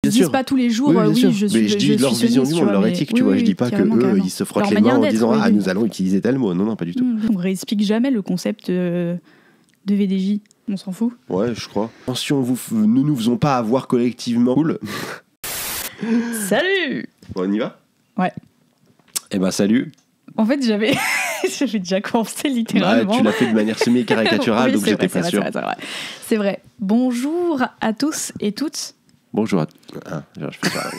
disent pas tous les jours je suis. Mais je dis leur vision du monde, leur éthique, tu vois. Je dis pas que eux ils se frottent les mains en disant nous allons utiliser tel mot. Non, pas du tout. On réexplique jamais le concept de VDJ. On s'en fout. Ouais, je crois. Attention, ne nous faisons pas avoir collectivement. Cool. Salut. Bon, on y va ? Ouais. Eh ben salut. En fait, j'avais déjà commencé littéralement. Tu l'as fait de manière semi-caricaturale, oui, donc j'étais pas sûr. C'est vrai. Bonjour à tous et toutes. Bonjour à... je fais ça.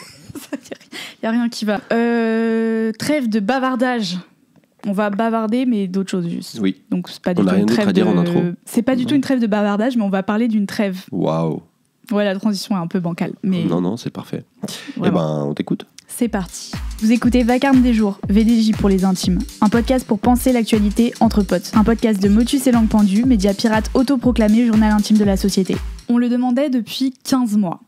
Il n'y a rien qui va. Trêve de bavardage. On va bavarder, mais d'autres choses juste. Oui. Donc c'est pas du tout une trêve dire en intro. C'est pas du tout une trêve de bavardage, mais on va parler d'une trêve. Waouh. Ouais, la transition est un peu bancale. Mais... Non, c'est parfait. Vraiment. Eh ben, on t'écoute. C'est parti. Vous écoutez Vacarme des jours, VDJ pour les intimes. Un podcast pour penser l'actualité entre potes. Un podcast de Motus et Langue Pendue, média pirate autoproclamé journal intime de la société. On le demandait depuis 15 mois.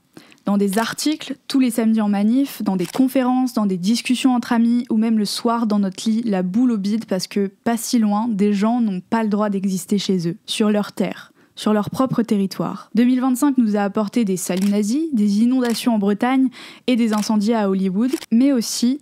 Dans des articles, tous les samedis en manif, dans des conférences, dans des discussions entre amis, ou même le soir dans notre lit, la boule au bide parce que, pas si loin, des gens n'ont pas le droit d'exister chez eux, sur leur terre, sur leur propre territoire. 2025 nous a apporté des saluts nazis, des inondations en Bretagne et des incendies à Hollywood, mais aussi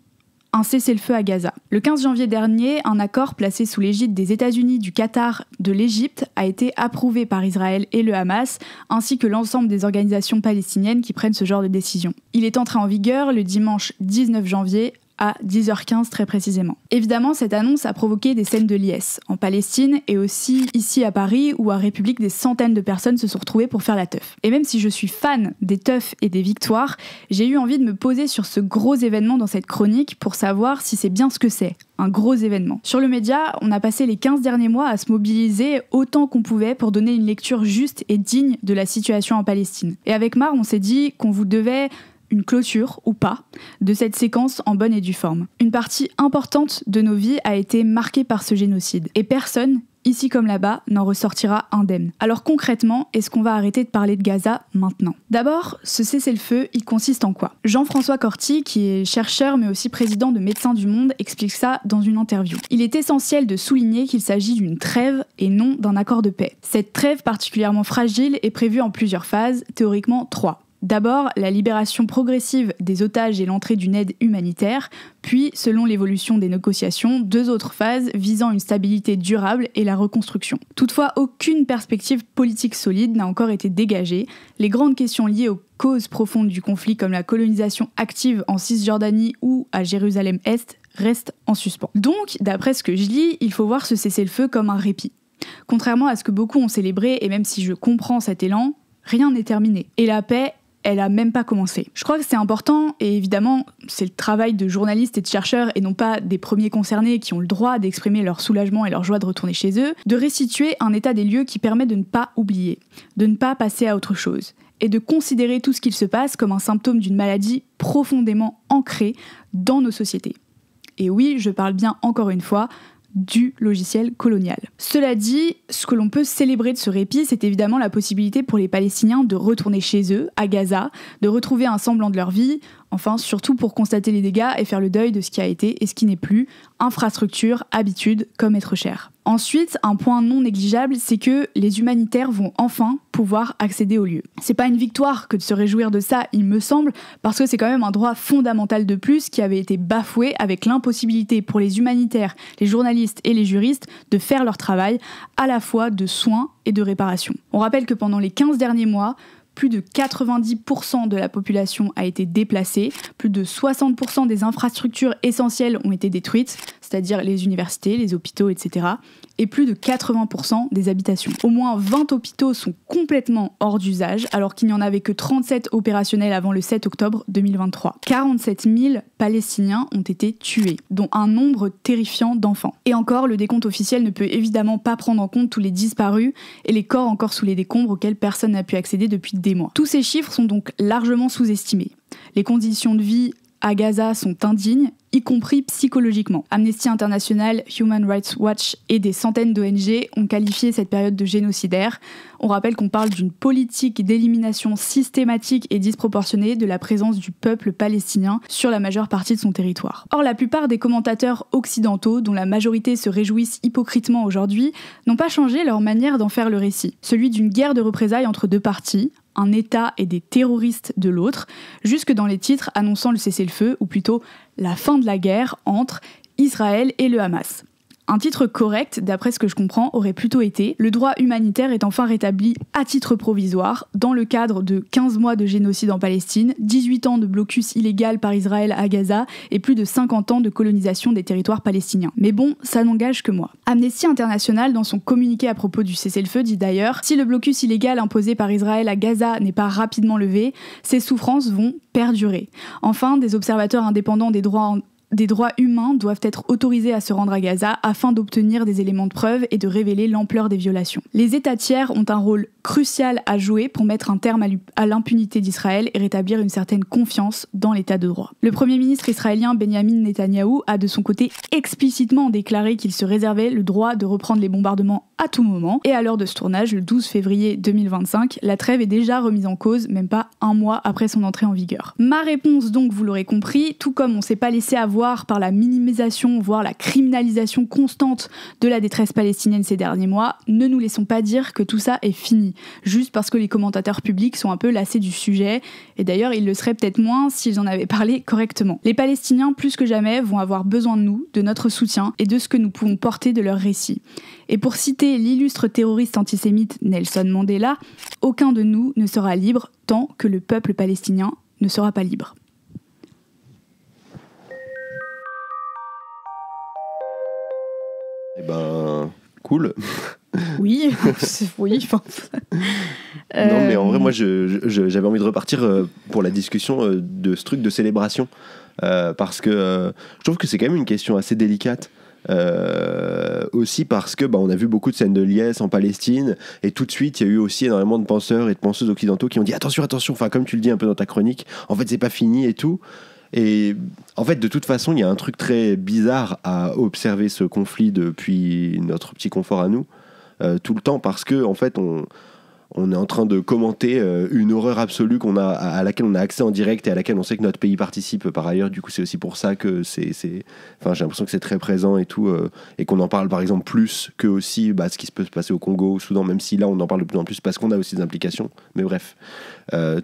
un cessez-le-feu à Gaza. Le 15 janvier dernier, un accord placé sous l'égide des États-Unis, du Qatar, de l'Égypte a été approuvé par Israël et le Hamas, ainsi que l'ensemble des organisations palestiniennes qui prennent ce genre de décision. Il est entré en vigueur le dimanche 19 janvier à 10h15 très précisément. Évidemment, cette annonce a provoqué des scènes de liesse en Palestine et aussi ici à Paris où à République des centaines de personnes se sont retrouvées pour faire la teuf. Et même si je suis fan des teufs et des victoires, j'ai eu envie de me poser sur ce gros événement dans cette chronique pour savoir si c'est bien ce que c'est, un gros événement. Sur le média, on a passé les 15 derniers mois à se mobiliser autant qu'on pouvait pour donner une lecture juste et digne de la situation en Palestine. Et avec Mar, on s'est dit qu'on vous devait une clôture, ou pas, de cette séquence en bonne et due forme. Une partie importante de nos vies a été marquée par ce génocide. Et personne, ici comme là-bas, n'en ressortira indemne. Alors concrètement, est-ce qu'on va arrêter de parler de Gaza maintenant ? D'abord, ce cessez-le-feu, il consiste en quoi ? Jean-François Corti, qui est chercheur mais aussi président de Médecins du Monde, explique ça dans une interview. Il est essentiel de souligner qu'il s'agit d'une trêve et non d'un accord de paix. Cette trêve particulièrement fragile est prévue en plusieurs phases, théoriquement 3. D'abord, la libération progressive des otages et l'entrée d'une aide humanitaire, puis, selon l'évolution des négociations, 2 autres phases visant une stabilité durable et la reconstruction. Toutefois, aucune perspective politique solide n'a encore été dégagée. Les grandes questions liées aux causes profondes du conflit, comme la colonisation active en Cisjordanie ou à Jérusalem-Est, restent en suspens. Donc, d'après ce que je lis, il faut voir ce cessez-le-feu comme un répit. Contrairement à ce que beaucoup ont célébré, et même si je comprends cet élan, rien n'est terminé. Et la paix, elle a même pas commencé. Je crois que c'est important, et évidemment, c'est le travail de journalistes et de chercheurs, et non pas des premiers concernés qui ont le droit d'exprimer leur soulagement et leur joie de retourner chez eux, de restituer un état des lieux qui permet de ne pas oublier, de ne pas passer à autre chose, et de considérer tout ce qu'il se passe comme un symptôme d'une maladie profondément ancrée dans nos sociétés. Et oui, je parle bien encore une fois du logiciel colonial. Cela dit, ce que l'on peut célébrer de ce répit, c'est évidemment la possibilité pour les Palestiniens de retourner chez eux, à Gaza, de retrouver un semblant de leur vie, enfin surtout pour constater les dégâts et faire le deuil de ce qui a été et ce qui n'est plus, infrastructure, habitude, comme être cher. Ensuite, un point non négligeable, c'est que les humanitaires vont enfin pouvoir accéder aux lieux. C'est pas une victoire que de se réjouir de ça, il me semble, parce que c'est quand même un droit fondamental de plus qui avait été bafoué avec l'impossibilité pour les humanitaires, les journalistes et les juristes de faire leur travail, à la fois de soins et de réparation. On rappelle que pendant les 15 derniers mois, plus de 90% de la population a été déplacée, plus de 60% des infrastructures essentielles ont été détruites, c'est-à-dire les universités, les hôpitaux, etc., et plus de 80% des habitations. Au moins 20 hôpitaux sont complètement hors d'usage, alors qu'il n'y en avait que 37 opérationnels avant le 7 octobre 2023. 47 000 Palestiniens ont été tués, dont un nombre terrifiant d'enfants. Et encore, le décompte officiel ne peut évidemment pas prendre en compte tous les disparus et les corps encore sous les décombres auxquels personne n'a pu accéder depuis des mois. Tous ces chiffres sont donc largement sous-estimés. Les conditions de vie à Gaza sont indignes, y compris psychologiquement. Amnesty International, Human Rights Watch et des centaines d'ONG ont qualifié cette période de génocidaire. On rappelle qu'on parle d'une politique d'élimination systématique et disproportionnée de la présence du peuple palestinien sur la majeure partie de son territoire. Or, la plupart des commentateurs occidentaux, dont la majorité se réjouissent hypocritement aujourd'hui, n'ont pas changé leur manière d'en faire le récit. Celui d'une guerre de représailles entre deux parties, un État et des terroristes de l'autre, jusque dans les titres annonçant le cessez-le-feu, ou plutôt la fin de la guerre entre Israël et le Hamas. Un titre correct, d'après ce que je comprends, aurait plutôt été « Le droit humanitaire est enfin rétabli à titre provisoire dans le cadre de 15 mois de génocide en Palestine, 18 ans de blocus illégal par Israël à Gaza et plus de 50 ans de colonisation des territoires palestiniens. » Mais bon, ça n'engage que moi. Amnesty International, dans son communiqué à propos du cessez-le-feu, dit d'ailleurs « Si le blocus illégal imposé par Israël à Gaza n'est pas rapidement levé, ces souffrances vont perdurer. Enfin, des observateurs indépendants des droits humains doivent être autorisés à se rendre à Gaza afin d'obtenir des éléments de preuve et de révéler l'ampleur des violations. Les États tiers ont un rôle crucial à jouer pour mettre un terme à l'impunité d'Israël et rétablir une certaine confiance dans l'état de droit. Le Premier ministre israélien Benjamin Netanyahou a de son côté explicitement déclaré qu'il se réservait le droit de reprendre les bombardements à tout moment, et à l'heure de ce tournage, le 12 février 2025, la trêve est déjà remise en cause, même pas un mois après son entrée en vigueur. Ma réponse donc, vous l'aurez compris, tout comme on s'est pas laissé avoir par la minimisation, voire la criminalisation constante de la détresse palestinienne ces derniers mois, ne nous laissons pas dire que tout ça est fini, juste parce que les commentateurs publics sont un peu lassés du sujet, et d'ailleurs ils le seraient peut-être moins s'ils en avaient parlé correctement. Les Palestiniens, plus que jamais, vont avoir besoin de nous, de notre soutien, et de ce que nous pouvons porter de leur récit. Et pour citer l'illustre terroriste antisémite Nelson Mandela, aucun de nous ne sera libre tant que le peuple palestinien ne sera pas libre. Eh ben, cool. Oui, oui. Non, mais en vrai, moi, j'avais envie de repartir pour la discussion de ce truc de célébration. Parce que je trouve que c'est quand même une question assez délicate. Aussi parce que on a vu beaucoup de scènes de liesse en Palestine, et tout de suite il y a eu aussi énormément de penseurs et de penseuses occidentaux qui ont dit attention, enfin comme tu le dis un peu dans ta chronique, en fait c'est pas fini et tout. Et en fait de toute façon il y a un truc très bizarre à observer ce conflit depuis notre petit confort à nous tout le temps, parce que en fait on est en train de commenter une horreur absolue à laquelle on a accès en direct et à laquelle on sait que notre pays participe par ailleurs. Du coup, c'est aussi pour ça que enfin, j'ai l'impression que c'est très présent et tout, et qu'on en parle par exemple plus que aussi ce qui peut se passer au Congo, au Soudan, même si là on en parle de plus en plus parce qu'on a aussi des implications. Mais bref,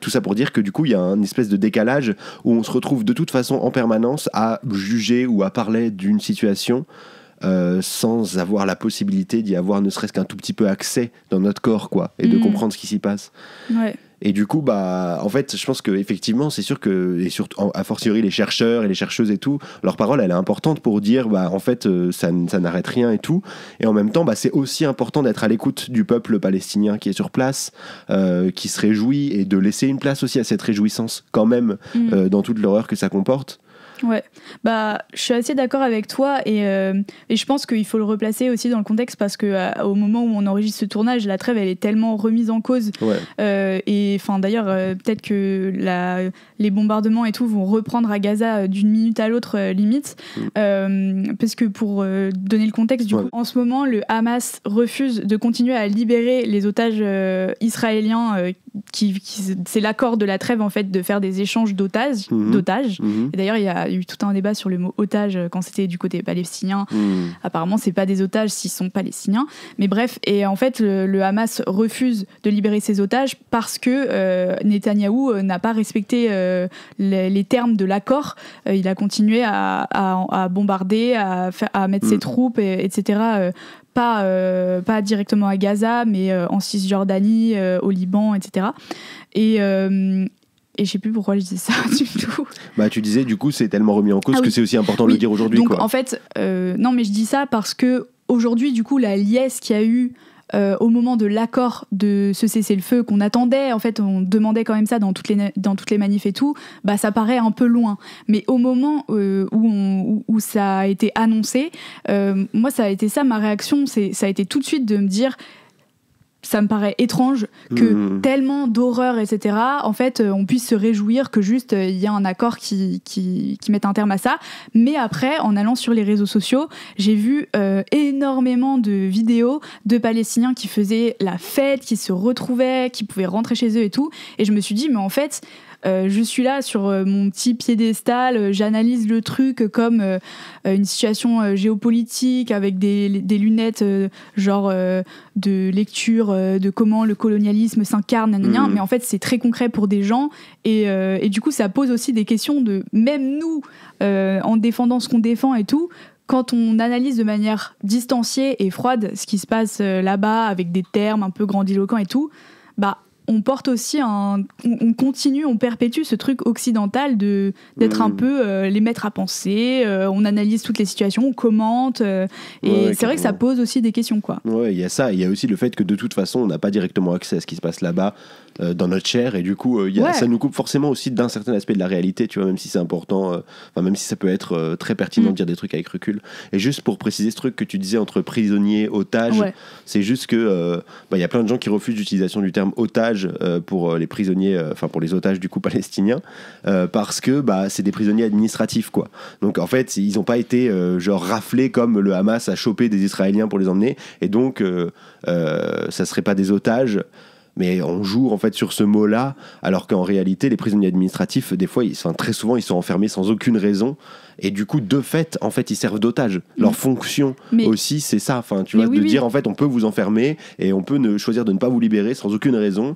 tout ça pour dire que du coup, il y a une espèce de décalage où on se retrouve de toute façon en permanence à juger ou à parler d'une situation sans avoir la possibilité d'y avoir ne serait-ce qu'un tout petit peu accès dans notre corps, quoi, et de comprendre ce qui s'y passe. Ouais. Et du coup, en fait, je pense qu'effectivement, c'est sûr que, et surtout, a fortiori, les chercheurs et les chercheuses et tout, leur parole, elle est importante pour dire, en fait, ça n'arrête rien et tout. Et en même temps, c'est aussi important d'être à l'écoute du peuple palestinien qui est sur place, qui se réjouit, et de laisser une place aussi à cette réjouissance, quand même, dans toute l'horreur que ça comporte. Ouais, je suis assez d'accord avec toi, et je pense qu'il faut le replacer aussi dans le contexte, parce que au moment où on enregistre ce tournage, la trêve elle est tellement remise en cause, et enfin d'ailleurs peut-être que les bombardements et tout vont reprendre à Gaza d'une minute à l'autre limite, parce que pour donner le contexte, du coup, en ce moment le Hamas refuse de continuer à libérer les otages israéliens, c'est l'accord de la trêve en fait, de faire des échanges d'otages. Et d'ailleurs il y a eu tout un débat sur le mot otage quand c'était du côté palestinien. Apparemment c'est pas des otages s'ils sont palestiniens, mais bref. Et en fait le Hamas refuse de libérer ses otages parce que Netanyahou n'a pas respecté les termes de l'accord. Il a continué à bombarder, à mettre ses troupes, etc. Pas directement à Gaza, mais en Cisjordanie, au Liban, etc. Et je sais plus pourquoi je dis ça du tout. Tu disais, du coup, c'est tellement remis en cause que c'est aussi important de le dire aujourd'hui. Donc, quoi. En fait, non, mais je dis ça parce que aujourd'hui, du coup, la liesse qu'il y a eu au moment de l'accord de ce cessez-le-feu qu'on attendait, en fait, on demandait quand même ça dans toutes les manifs et tout, ça paraît un peu loin. Mais au moment où ça a été annoncé, moi, ça a été ça, ma réaction, ça a été tout de suite de me dire... Ça me paraît étrange que tellement d'horreur, etc., en fait, on puisse se réjouir que juste il y a un accord qui mette un terme à ça. Mais après, en allant sur les réseaux sociaux, j'ai vu énormément de vidéos de Palestiniens qui faisaient la fête, qui se retrouvaient, qui pouvaient rentrer chez eux et tout. Et je me suis dit, mais en fait, je suis là sur mon petit piédestal, j'analyse le truc comme une situation géopolitique avec des lunettes de lecture de comment le colonialisme s'incarne, mais en fait c'est très concret pour des gens et du coup ça pose aussi des questions de même nous en défendant ce qu'on défend et tout. Quand on analyse de manière distanciée et froide ce qui se passe là-bas avec des termes un peu grandiloquents et tout, bah on porte aussi on perpétue ce truc occidental d'être un peu les maîtres à penser, on analyse toutes les situations, on commente, et c'est vrai que ça pose aussi des questions, quoi. Ouais, il y a ça, il y a aussi le fait que de toute façon on n'a pas directement accès à ce qui se passe là-bas dans notre chair, et du coup ça nous coupe forcément aussi d'un certain aspect de la réalité, tu vois, même si c'est important, même si ça peut être très pertinent de dire des trucs avec recul. Et juste pour préciser ce truc que tu disais entre prisonniers, otages, c'est juste que y a plein de gens qui refusent l'utilisation du terme otage pour les prisonniers, pour les otages du coup palestiniens, parce que c'est des prisonniers administratifs, quoi. Donc en fait ils n'ont pas été raflés comme le Hamas a chopé des Israéliens pour les emmener, et donc ça serait pas des otages. Mais on joue en fait sur ce mot-là, alors qu'en réalité, les prisonniers administratifs, des fois, très souvent, ils sont enfermés sans aucune raison. Et du coup, de fait, en fait, ils servent d'otages. Leur fonction aussi, c'est ça. Tu vois, dire en fait, on peut vous enfermer et on peut choisir de ne pas vous libérer sans aucune raison.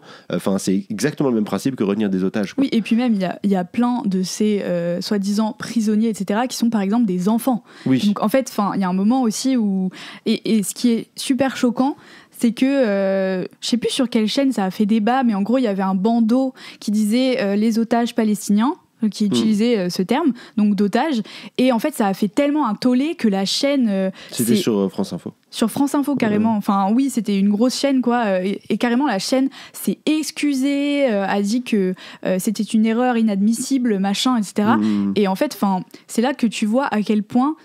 C'est exactement le même principe que retenir des otages, quoi. Oui, et puis même, il y a plein de ces soi-disant prisonniers, etc., qui sont par exemple des enfants. Oui. Donc en fait, il y a un moment aussi où et ce qui est super choquant, c'est que, je sais plus sur quelle chaîne ça a fait débat, mais en gros, il y avait un bandeau qui disait les otages palestiniens, qui utilisait ce terme, donc d'otages, et en fait, ça a fait tellement un tollé que la chaîne... C'était sur France Info. Sur France Info, carrément. Enfin, oui, c'était une grosse chaîne, quoi. Et carrément, la chaîne s'est excusée, a dit que c'était une erreur inadmissible, machin, etc. Et en fait, c'est là que tu vois à quel point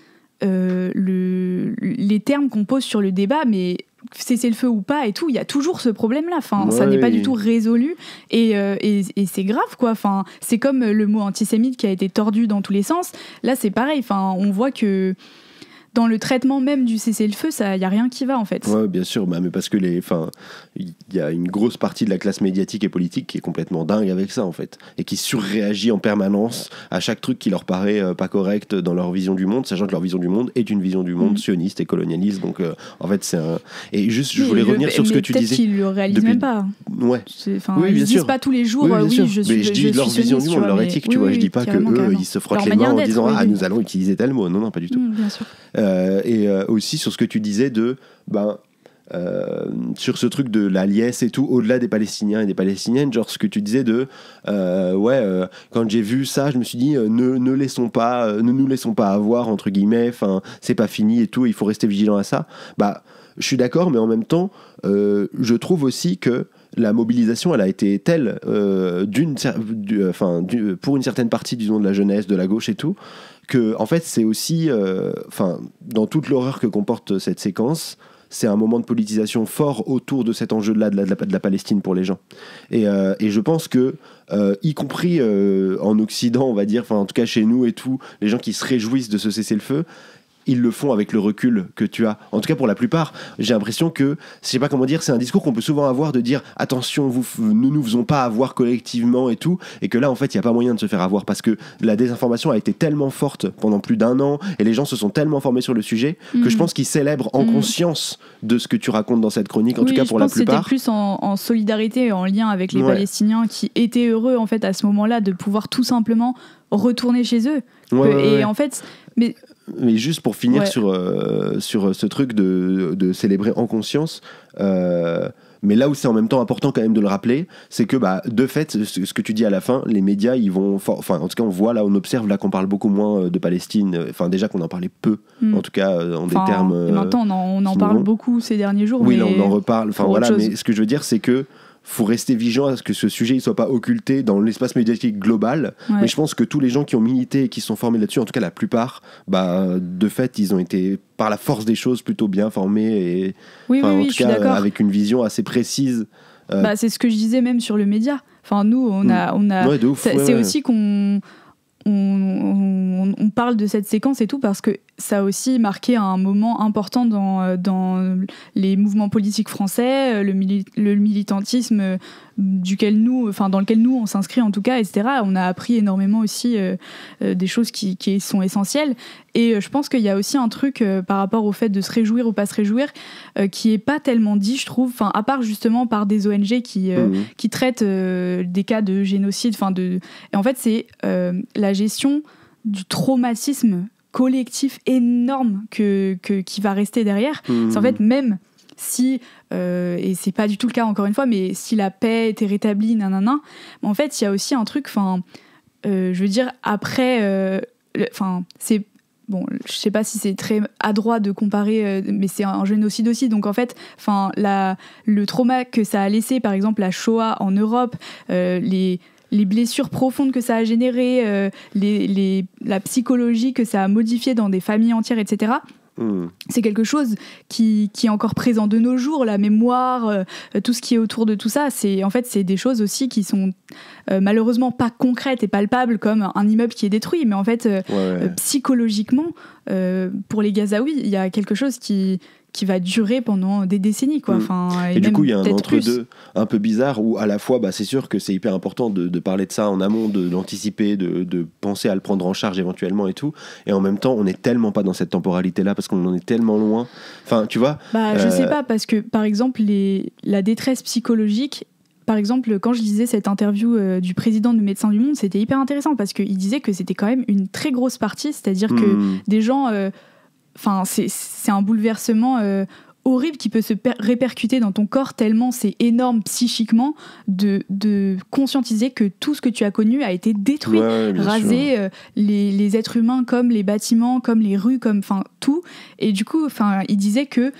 les termes qu'on pose sur le débat, mais cesser le feu ou pas et tout, il y a toujours ce problème-là. Ça n'est pas du tout résolu et c'est grave, quoi. C'est comme le mot antisémite qui a été tordu dans tous les sens. Là, c'est pareil. On voit que dans le traitement même du cessez-le-feu, il n'y a rien qui va, en fait. Oui, bien sûr, mais parce que il y a une grosse partie de la classe médiatique et politique qui est complètement dingue avec ça, en fait, et qui surréagit en permanence à chaque truc qui leur paraît pas correct dans leur vision du monde, sachant que leur vision du monde est une vision du monde sioniste et colonialiste. Donc, en fait, c'est un... Et juste, je voulais revenir sur ce que tu disais. Peut-être qu'ils ne le réalisent même pas. Ouais. Oui, ils ne disent pas tous les jours, je suis... Mais je dis leur vision du monde, leur éthique, tu vois. Je dis pas que eux, ils se frottent les mains en disant « Ah, nous allons utiliser tel mot ». Non, pas du tout. Bien sûr. Et aussi sur ce que tu disais sur ce truc de la liesse et tout, au-delà des Palestiniens et des Palestiniennes, genre ce que tu disais quand j'ai vu ça, je me suis dit ne nous laissons pas avoir, entre guillemets, c'est pas fini et tout, il faut rester vigilant à ça. Je suis d'accord, mais en même temps je trouve aussi que la mobilisation, elle a été telle pour une certaine partie, disons, de la jeunesse, de la gauche et tout, que en fait c'est aussi dans toute l'horreur que comporte cette séquence, c'est un moment de politisation fort autour de cet enjeu-là de la Palestine pour les gens. Et je pense que y compris en Occident, on va dire, en tout cas chez nous et tout, les gens qui se réjouissent de ce cessez-le-feu, ils le font avec le recul que tu as. En tout cas, pour la plupart, j'ai l'impression que, je sais pas comment dire, c'est un discours qu'on peut souvent avoir de dire attention, ne nous faisons pas avoir collectivement et tout, et que là, en fait, il n'y a pas moyen de se faire avoir parce que la désinformation a été tellement forte pendant plus d'1 an et les gens se sont tellement formés sur le sujet que je pense qu'ils célèbrent en conscience de ce que tu racontes dans cette chronique, en tout cas pour la plupart. C'était plus en solidarité, en lien avec les Palestiniens qui étaient heureux, en fait, à ce moment-là, de pouvoir tout simplement retourner chez eux. En fait... Mais juste pour finir sur ce truc de célébrer en conscience, mais là où c'est en même temps important quand même de le rappeler, c'est que de fait, ce que tu dis à la fin, les médias, ils vont... en tout cas, on voit là, on observe là qu'on parle beaucoup moins de Palestine, déjà qu'on en parlait peu, en tout cas en des termes... Maintenant, on en parle beaucoup ces derniers jours. Oui, là, on en reparle. Mais ce que je veux dire, c'est que faut rester vigilant à ce que ce sujet ne soit pas occulté dans l'espace médiatique global. Mais je pense que tous les gens qui ont milité et qui se sont formés là-dessus, en tout cas la plupart, de fait, ils ont été, par la force des choses, plutôt bien formés et en tout cas avec une vision assez précise. C'est ce que je disais même sur le média. Nous, on a ouais, de ouf, c'est aussi qu'on on parle de cette séquence et tout parce que ça a aussi marqué un moment important dans les mouvements politiques français, le militantisme dans lequel nous on s'inscrit en tout cas, etc. On a appris énormément aussi des choses qui sont essentielles. Et je pense qu'il y a aussi un truc par rapport au fait de se réjouir ou pas se réjouir qui est pas tellement dit, je trouve. Enfin, à part justement par des ONG qui traitent des cas de génocide. Et en fait, c'est la gestion du traumatisme collectif énorme qui va rester derrière. C'est en fait même si, et c'est pas du tout le cas encore une fois, mais si la paix était rétablie, en fait il y a aussi un truc, je veux dire, après, c'est bon, je sais pas si c'est très adroit de comparer, mais c'est un génocide aussi. Donc en fait, le trauma que ça a laissé, par exemple la Shoah en Europe, les blessures profondes que ça a générées, la psychologie que ça a modifiée dans des familles entières, etc. C'est quelque chose qui est encore présent de nos jours, la mémoire, tout ce qui est autour de tout ça. C'est des choses aussi qui sont malheureusement pas concrètes et palpables comme un immeuble qui est détruit, mais en fait psychologiquement, pour les Gazaouis, il y a quelque chose qui va durer pendant des décennies, quoi. Et du coup, il y a un entre-deux un peu bizarre où à la fois, c'est sûr que c'est hyper important de parler de ça en amont, de l'anticiper, de penser à le prendre en charge éventuellement et tout. Et en même temps, on n'est tellement pas dans cette temporalité-là parce qu'on en est tellement loin. Enfin, tu vois. Je sais pas, parce que par exemple, la détresse psychologique. Par exemple, quand je lisais cette interview du président de Médecins du Monde, c'était hyper intéressant parce qu'il disait que c'était quand même une très grosse partie, c'est-à-dire que des gens. C'est un bouleversement horrible qui peut se répercuter dans ton corps tellement c'est énorme psychiquement de conscientiser que tout ce que tu as connu a été détruit, rasé, les êtres humains comme les bâtiments, comme les rues, comme tout. Et du coup, il disait que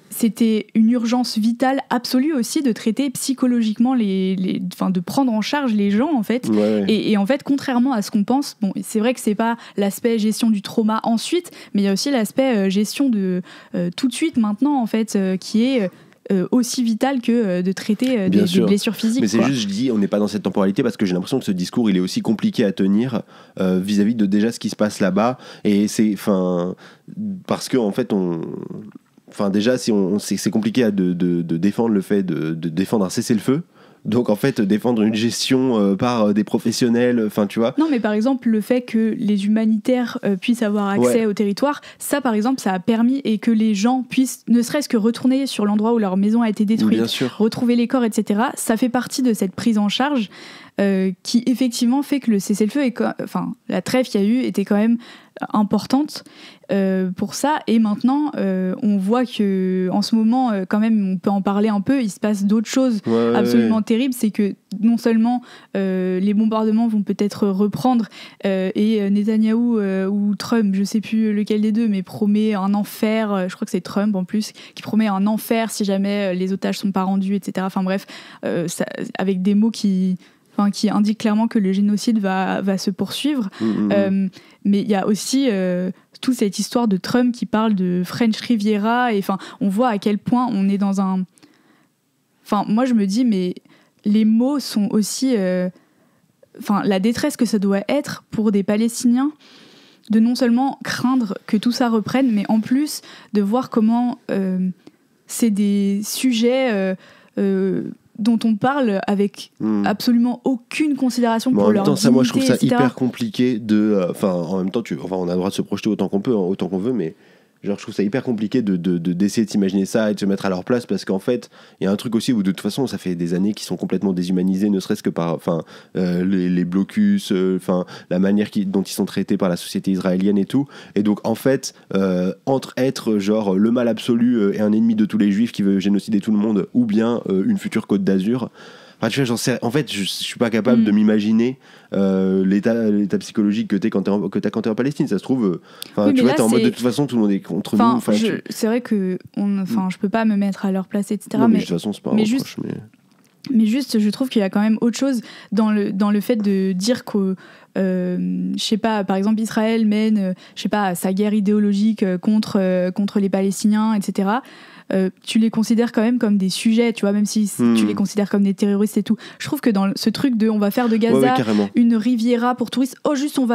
c'était une urgence vitale absolue aussi de traiter psychologiquement de prendre en charge les gens en fait. Et en fait, contrairement à ce qu'on pense, bon, c'est vrai que c'est pas l'aspect gestion du trauma ensuite, mais il y a aussi l'aspect gestion de tout de suite maintenant en fait, qui est aussi vital que de traiter des blessures physiques. Mais c'est juste, je dis, on n'est pas dans cette temporalité parce que j'ai l'impression que ce discours, il est aussi compliqué à tenir vis-à-vis de déjà ce qui se passe là-bas. Et c'est, parce que en fait, déjà, c'est compliqué de défendre le fait de défendre un cessez-le-feu. Donc en fait, défendre une gestion par des professionnels, tu vois. Non, mais par exemple, le fait que les humanitaires puissent avoir accès au territoire, ça par exemple, ça a permis et que les gens puissent ne serait-ce que retourner sur l'endroit où leur maison a été détruite, retrouver les corps, etc. Ça fait partie de cette prise en charge qui effectivement fait que le cessez-le-feu, la trêve qu'il y a eu était quand même importante pour ça. Et maintenant, on voit que en ce moment, quand même, on peut en parler un peu. Il se passe d'autres choses absolument terribles. C'est que non seulement les bombardements vont peut-être reprendre et Netanyahou ou Trump, je sais plus lequel des deux, mais promet un enfer. Je crois que c'est Trump en plus qui promet un enfer si jamais les otages sont pas rendus, etc. Enfin bref, avec des mots qui indique clairement que le génocide va se poursuivre. Mais il y a aussi toute cette histoire de Trump qui parle de French Riviera. Et on voit à quel point on est dans un... moi, je me dis, mais les mots sont aussi... la détresse que ça doit être pour des Palestiniens de non seulement craindre que tout ça reprenne, mais en plus de voir comment c'est des sujets... dont on parle avec absolument aucune considération pour leur dignité, moi je trouve ça etc. hyper compliqué en même temps on a le droit de se projeter autant qu'on peut, autant qu'on veut, mais genre je trouve ça hyper compliqué d'essayer de s'imaginer ça et de se mettre à leur place, parce qu'en fait il y a un truc aussi où de toute façon ça fait des années qu'ils sont complètement déshumanisés, ne serait-ce que par les blocus, la manière dont ils sont traités par la société israélienne et tout. Et donc en fait entre être genre le mal absolu et un ennemi de tous les juifs qui veut génocider tout le monde, ou bien une future Côte d'Azur, tu vois, en fait, je suis pas capable de m'imaginer l'état psychologique que t'as quand t'es en Palestine. Ça se trouve, tu vois, t'es en mode de toute façon, tout le monde est contre nous. C'est vrai que je peux pas me mettre à leur place, etc. Non, mais de toute façon, c'est pas un reproche. Mais juste, je trouve qu'il y a quand même autre chose dans le fait de dire que, je sais pas, par exemple, Israël mène, sa guerre idéologique contre les Palestiniens, etc. tu les considères quand même comme des sujets, tu vois, même si tu les considères comme des terroristes et tout. Je trouve que dans ce truc de on va faire de Gaza une Riviera pour touristes, juste on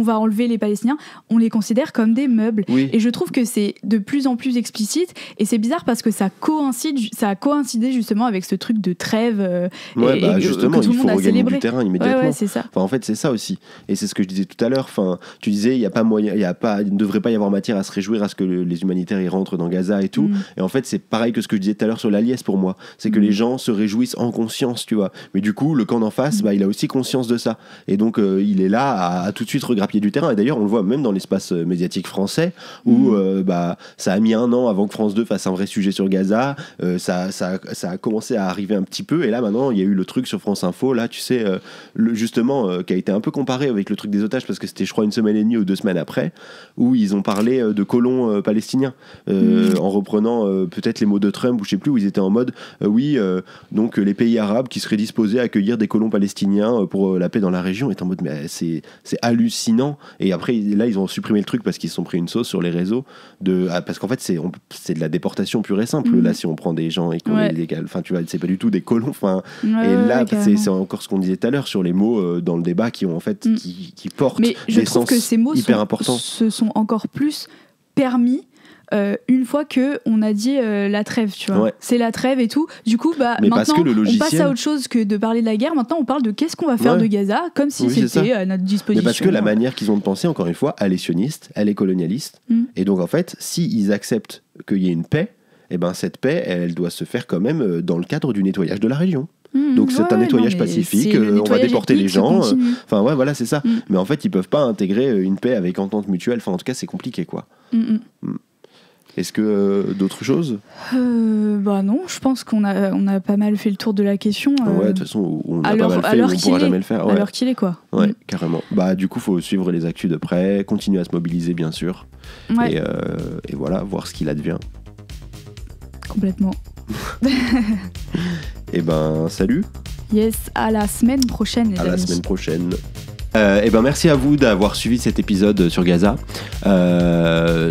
va enlever les Palestiniens, on les considère comme des meubles. Oui. Et je trouve que c'est de plus en plus explicite, et c'est bizarre parce que ça a coïncidé justement avec ce truc de trêve justement, que tout le monde a célébré. Du terrain immédiatement. Ouais, c'est ça. Enfin, en fait, c'est ça aussi. Et c'est ce que je disais tout à l'heure. Enfin, tu disais, il ne devrait pas y avoir matière à se réjouir à ce que les humanitaires y rentrent dans Gaza et tout. Et en fait, c'est pareil que ce que je disais tout à l'heure sur l'Aliès pour moi. C'est que les gens se réjouissent en conscience, tu vois. Mais du coup, le camp d'en face, il a aussi conscience de ça. Et donc, il est là à tout de suite regrappiller du terrain. Et d'ailleurs, on le voit même dans l'espace médiatique français où ça a mis un an avant que France 2 fasse un vrai sujet sur Gaza. Ça a commencé à arriver un petit peu. Et là, maintenant, il y a eu le truc sur France Info, là, tu sais, justement, qui a été un peu comparé avec le truc des otages, parce que c'était, je crois, 1 semaine et demie ou 2 semaines après, où ils ont parlé de colons palestiniens, en reprenant peut-être les mots de Trump, ou je sais plus, où ils étaient en mode, donc les pays arabes qui seraient disposés à accueillir des colons palestiniens pour la paix dans la région, est en mode, mais c'est hallucinant. Et après, là, ils ont supprimé le truc parce qu'ils se sont pris une sauce sur les réseaux, parce qu'en fait, c'est de la déportation pure et simple, là, si on prend des gens et qu'on les légale. Enfin, tu vois, c'est pas du tout des colons. Enfin, et là, c'est encore ce qu'on disait tout à l'heure sur les mots dans le débat qui ont en fait qui portent des sens hyper importants. Mais je trouve que ces mots se sont encore plus permis une fois qu'on a dit la trêve, tu vois. C'est la trêve et tout. Du coup, maintenant, on passe à autre chose que de parler de la guerre. Maintenant, on parle de qu'est-ce qu'on va faire de Gaza, comme si c'était à notre disposition. Mais parce que la manière qu'ils ont de penser, encore une fois, elle est sioniste, elle est colonialiste. Et donc, en fait, s'ils acceptent qu'il y ait une paix, eh ben, cette paix, elle doit se faire quand même dans le cadre du nettoyage de la région. Donc c'est un nettoyage pacifique, on va déporter les gens. Enfin ouais, voilà, c'est ça. Mais en fait, ils peuvent pas intégrer une paix avec entente mutuelle. Enfin, en tout cas, c'est compliqué, quoi. Est-ce que d'autres choses non, je pense qu'on a pas mal fait le tour de la question. Ouais, de toute façon, on a pas mal fait, on pourra jamais le faire. Ouais. Alors qu'il est, quoi. Ouais, carrément. Du coup, faut suivre les actus de près, continuer à se mobiliser, bien sûr. Ouais. Et voilà, voir ce qu'il advient. Complètement. Et salut. Yes, à la semaine prochaine. À la semaine prochaine. Merci à vous d'avoir suivi cet épisode sur Gaza.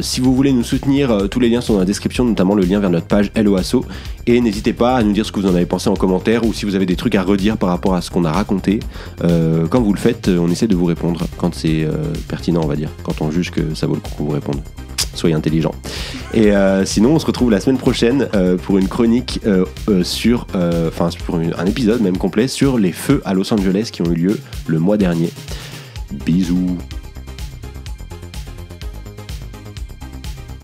Si vous voulez nous soutenir, tous les liens sont dans la description, notamment le lien vers notre page Helloasso. Et n'hésitez pas à nous dire ce que vous en avez pensé en commentaire, ou si vous avez des trucs à redire par rapport à ce qu'on a raconté. Quand vous le faites, on essaie de vous répondre quand c'est pertinent, on va dire, quand on juge que ça vaut le coup qu'on vous réponde. Soyez intelligents. Et sinon, on se retrouve la semaine prochaine pour une chronique pour un épisode même complet sur les feux à Los Angeles qui ont eu lieu le mois dernier. Bisous.